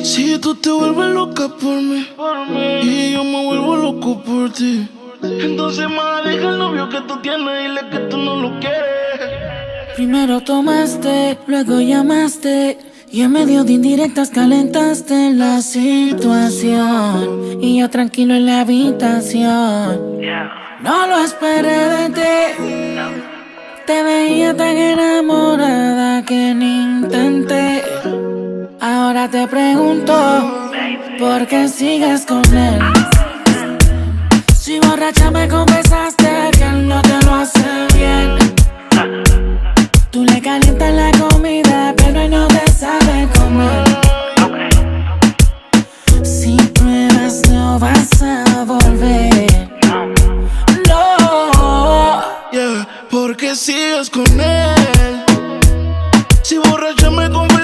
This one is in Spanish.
Si tú te vuelves loca por mí y yo me vuelvo loco por ti, entonces más deja el novio que tú tienes, dile que tú no lo quieres. Primero tomaste, luego llamaste y en medio de indirectas calentaste la situación. Y yo tranquilo en la habitación, no lo esperé de ti. Te veía tan enamorada que ni intenté. Ahora te pregunto, ¿por qué sigues con él? Si borracha me confesaste que él no te lo hace bien. Tú le calientas la comida, pero él no te sabe comer. Si pruebas no vas a volver. No. Yeah, ¿por qué sigues con él? Si borracha me confesaste